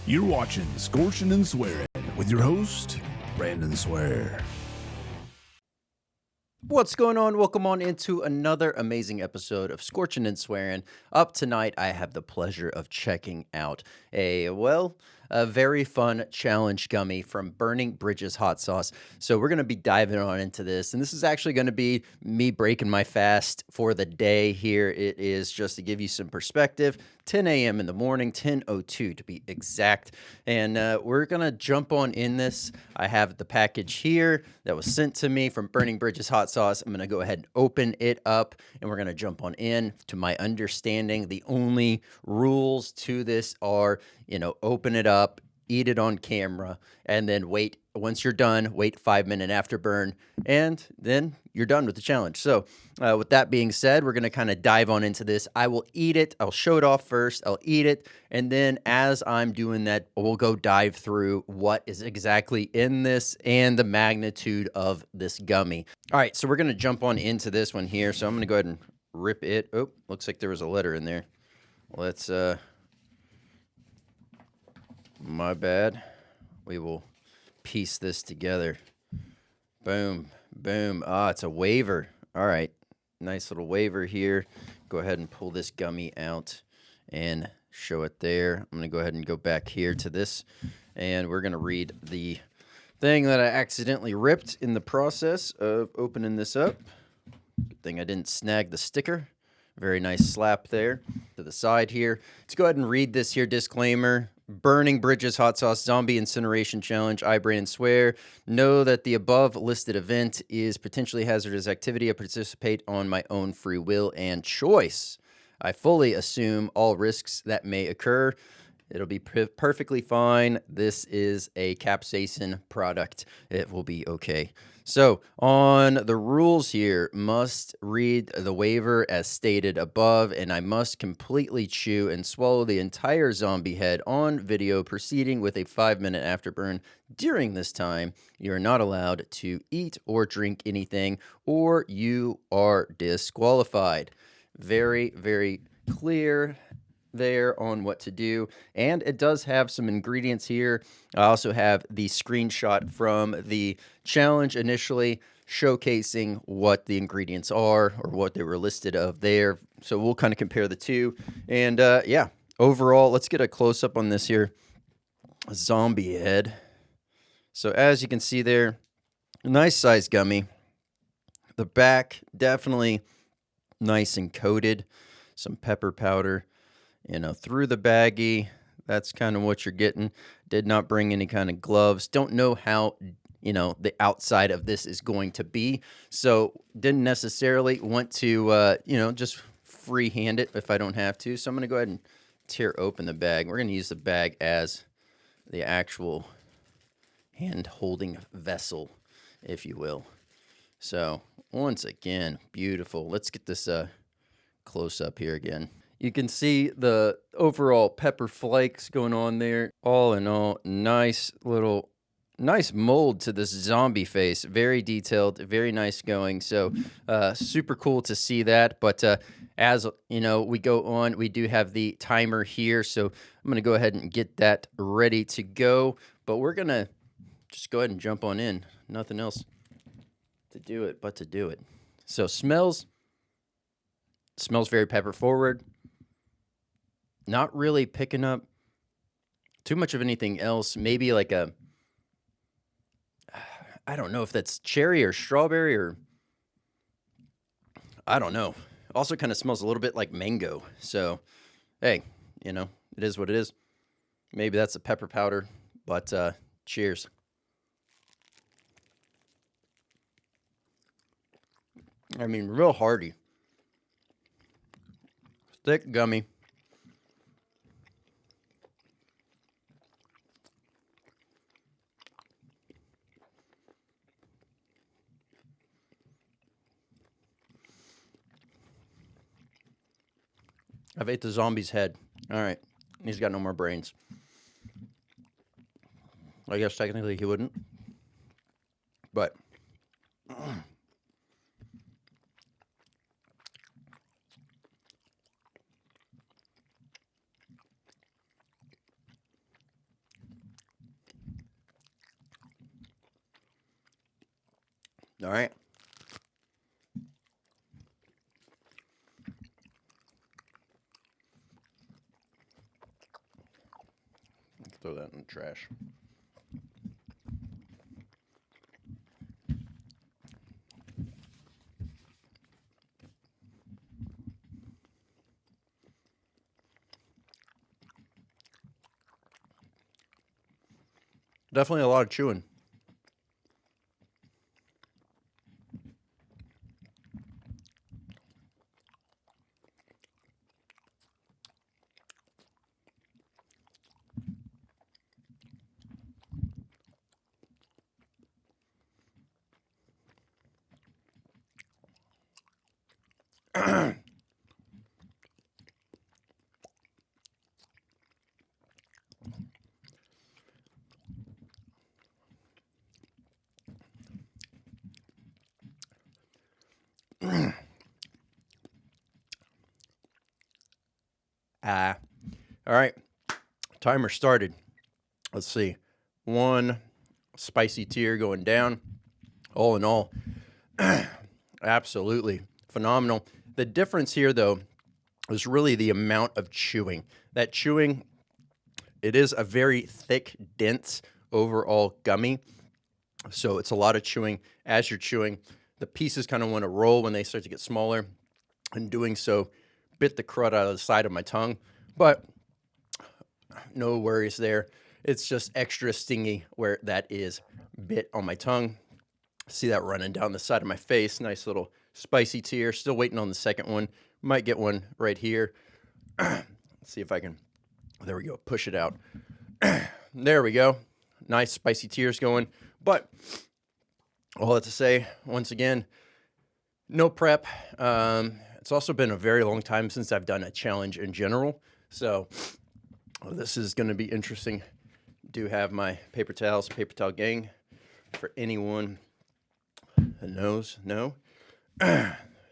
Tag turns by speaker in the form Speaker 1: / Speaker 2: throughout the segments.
Speaker 1: You're watching Scorching and Swearing with your host, Brandon Swear.
Speaker 2: What's going on? Welcome on into another amazing episode of Scorching and Swearing. Up tonight, I have the pleasure of checking out a very fun challenge gummy from Burning Bridges Hot Sauce. So we're going to be diving on into this, and this is actually going to be me breaking my fast for the day here. It is just to give you some perspective. 10 a.m. in the morning, 10:02 to be exact. And we're going to jump on in this. I have the package here that was sent to me from Burning Bridges Hot Sauce. I'm going to go ahead and open it up, and we're going to jump on in. To my understanding, the only rules to this are, open it up, eat it on camera, and then wait. Once you're done, wait 5-minute afterburn, and then you're done with the challenge. So with that being said, we're going to kind of dive on into this. I will eat it. I'll show it off first. I'll eat it. And then as I'm doing that, we'll go dive through what is exactly in this and the magnitude of this gummy. All right, so we're going to jump on into this one here. So I'm going to go ahead and rip it. Oh, looks like there was a letter in there. Let's, my bad. We will piece this together. Boom, boom. Ah, it's a waiver. All right, nice little waiver here. Go ahead and pull this gummy out and show it there. I'm going to go ahead and go back here to this, and we're going to read the thing that I accidentally ripped in the process of opening this up. Good thing I didn't snag the sticker. Very nice slap there to the side here. Let's go ahead and read this here disclaimer. Burning Bridges Hot Sauce Zombie Incineration Challenge. I, Brandon Swear, know that the above listed event is potentially hazardous activity. I participate on my own free will and choice. I fully assume all risks that may occur. It'll be perfectly fine. This is a Capsaicin product. It will be okay. So on the rules here, must read the waiver as stated above, and I must completely chew and swallow the entire zombie head on video, proceeding with a 5-minute afterburn. During this time, you are not allowed to eat or drink anything, or you are disqualified. Very, very clear there on what to do, and it does have some ingredients here. I also have the screenshot from the challenge initially showcasing what the ingredients are or what they were listed of there, so we'll kind of compare the two. And yeah, overall, let's get a close-up on this here zombie head. So as you can see there, nice size gummy. The back definitely nice and coated, some pepper powder through the baggie. That's kind of what you're getting. Did not bring any kind of gloves. Don't know how, the outside of this is going to be. So didn't necessarily want to, just freehand it if I don't have to. So I'm going to go ahead and tear open the bag. We're going to use the bag as the actual hand-holding vessel, if you will. So once again, beautiful. Let's get this close up here again. You can see the overall pepper flakes going on there. All in all, nice mold to this zombie face. Very detailed, very nice going. So super cool to see that. But as we go on, we do have the timer here. So I'm going to go ahead and get that ready to go. But we're going to just go ahead and jump on in. Nothing else to do it but to do it. So smells very pepper forward. Not really picking up too much of anything else. Maybe like I don't know if that's cherry or strawberry or I don't know. Also kind of smells a little bit like mango. So, hey, it is what it is. Maybe that's a pepper powder, but cheers. I mean, real hearty. Thick gummy. I've ate the zombie's head. All right. He's got no more brains. I guess technically he wouldn't. But All right. Throw that in the trash. Definitely a lot of chewing. All right. Timer started. Let's see. One spicy tear going down. All in all, absolutely phenomenal. The difference here, though, is really the amount of chewing. That chewing, it is a very thick, dense overall gummy. So it's a lot of chewing. As you're chewing, the pieces kind of want to roll when they start to get smaller. And doing so, bit the crud out of the side of my tongue. But no worries there. It's just extra stingy where that is bit on my tongue. See that running down the side of my face. Nice little spicy tear. Still waiting on the second one. Might get one right here. Let's see if I can. There we go. Push it out. There we go. Nice spicy tears going. But all that to say, once again, no prep. It's also been a very long time since I've done a challenge in general. So this is going to be interesting. Do have my paper towels, paper towel gang, for anyone that knows. No.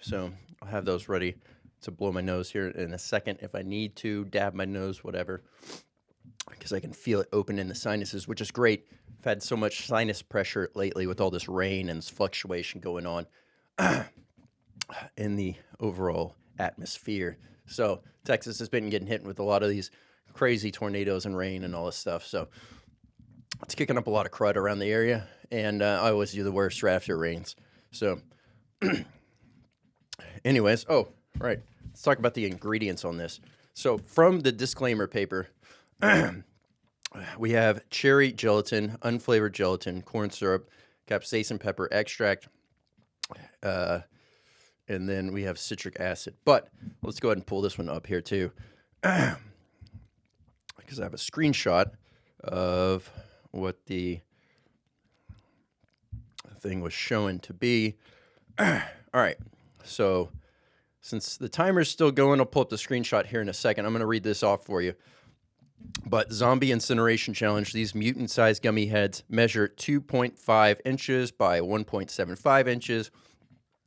Speaker 2: So I'll have those ready to blow my nose here in a second if I need to, dab my nose, whatever, because I can feel it open in the sinuses, which is great. I've had so much sinus pressure lately with all this rain and this fluctuation going on in the overall atmosphere. So Texas has been getting hit with a lot of these crazy tornadoes and rain and all this stuff. So it's kicking up a lot of crud around the area, and I always do the worst right after it rains. So anyways, oh, right. Let's talk about the ingredients on this. So from the disclaimer paper, we have cherry gelatin, unflavored gelatin, corn syrup, capsaicin pepper extract, and then we have citric acid. But let's go ahead and pull this one up here too, because I have a screenshot of what the thing was showing to be. All right, so since the timer's still going, I'll pull up the screenshot here in a second. I'm going to read this off for you. But Zombie Incineration Challenge, these mutant-sized gummy heads measure 2.5 inches by 1.75 inches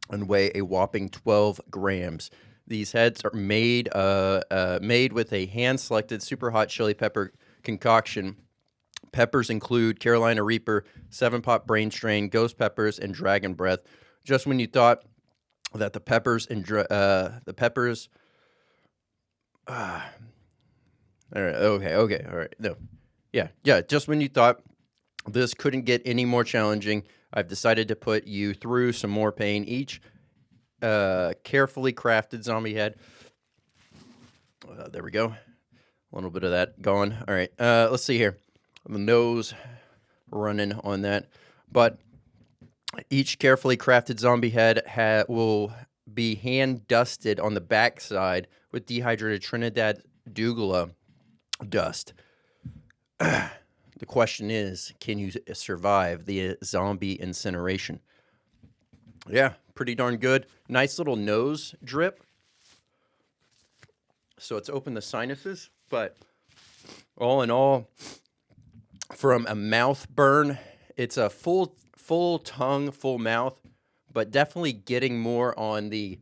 Speaker 2: and weigh a whopping 12 grams. These heads are made with a hand-selected Superhot chili pepper concoction. Peppers include Carolina Reaper, 7-Pot Brain Strain, Ghost Peppers, and Dragon Breath. Just when you thought that the peppers and all right, okay, all right. No. Yeah, just when you thought this couldn't get any more challenging, I've decided to put you through some more pain. Each carefully crafted zombie head. There we go. A little bit of that gone. All right, let's see here. The nose running on that. But each carefully crafted zombie head will be hand dusted on the backside with dehydrated Trinidad Douglas dust. The question is, can you survive the zombie incineration? Yeah, pretty darn good. Nice little nose drip. So it's opened the sinuses, but all in all, from a mouth burn, it's a full tongue, full mouth, but definitely getting more on the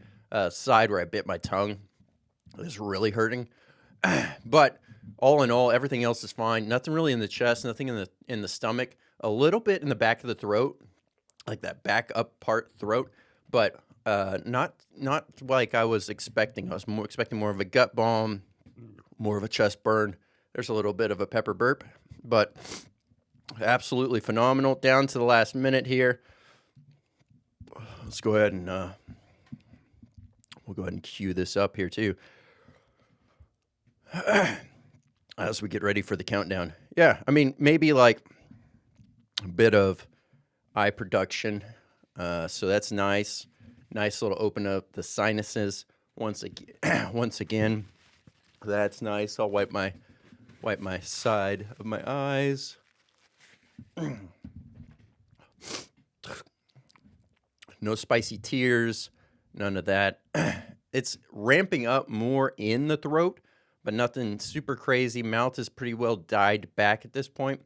Speaker 2: side where I bit my tongue. It's really hurting. But all in all, everything else is fine. Nothing really in the chest, nothing in the stomach. A little bit in the back of the throat, like that back up part throat, but not like I was expecting. I was expecting more of a gut bomb, more of a chest burn. There's a little bit of a pepper burp, but absolutely phenomenal. Down to the last minute here. Let's go ahead and we'll go ahead and cue this up here too. As we get ready for the countdown. Yeah, I mean, maybe like a bit of eye production. So that's nice. Nice little open up the sinuses once again. That's nice. I'll wipe my side of my eyes. No spicy tears, none of that. It's ramping up more in the throat, but nothing super crazy. Mouth is pretty well died back at this point.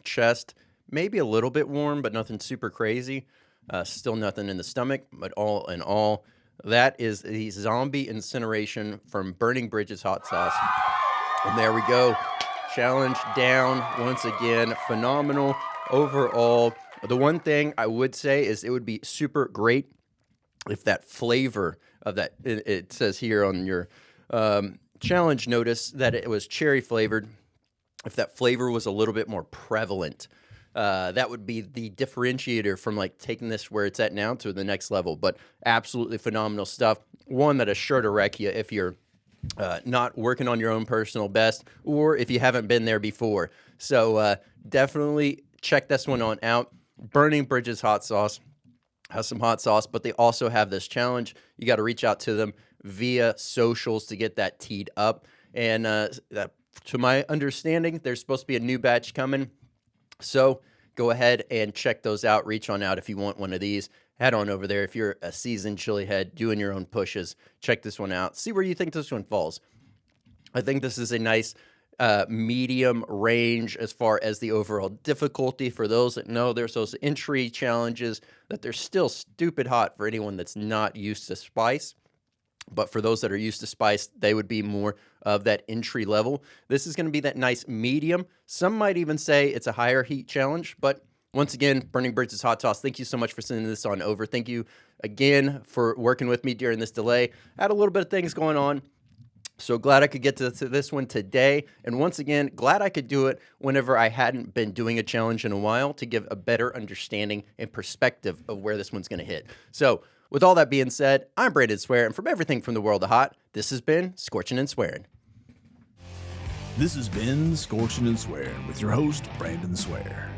Speaker 2: Chest, maybe a little bit warm, but nothing super crazy. Still nothing in the stomach, but all in all, that is the Zombie Incineration from Burning Bridges Hot Sauce. And there we go. Challenge down once again. Phenomenal overall. The one thing I would say is it would be super great if that flavor of that, it says here on your challenge notice that it was cherry flavored. If that flavor was a little bit more prevalent, that would be the differentiator from like taking this where it's at now to the next level. But absolutely phenomenal stuff. One that is sure to wreck you if you're not working on your own personal best or if you haven't been there before. So definitely check this one on out. Burning Bridges Hot Sauce has some hot sauce, but they also have this challenge. You got to reach out to them via socials to get that teed up. And to my understanding, there's supposed to be a new batch coming. So go ahead and check those out. Reach on out if you want one of these. Head on over there. If you're a seasoned chili head doing your own pushes, check this one out. See where you think this one falls. I think this is a nice medium range as far as the overall difficulty. For those that know, there's those entry challenges that they're still stupid hot for anyone that's not used to spice. But for those that are used to spice, they would be more of that entry level. This is going to be that nice medium. Some might even say it's a higher heat challenge. But once again, Burning Bridges Hot Sauce, thank you so much for sending this on over. Thank you again for working with me during this delay. I had a little bit of things going on. So glad I could get to this one today. And once again, glad I could do it whenever I hadn't been doing a challenge in a while to give a better understanding and perspective of where this one's going to hit. So with all that being said, I'm Brandon Swear, and from everything from the world of hot, this has been Scorching and Swearing.
Speaker 1: This has been Scorching and Swearing with your host, Brandon Swear.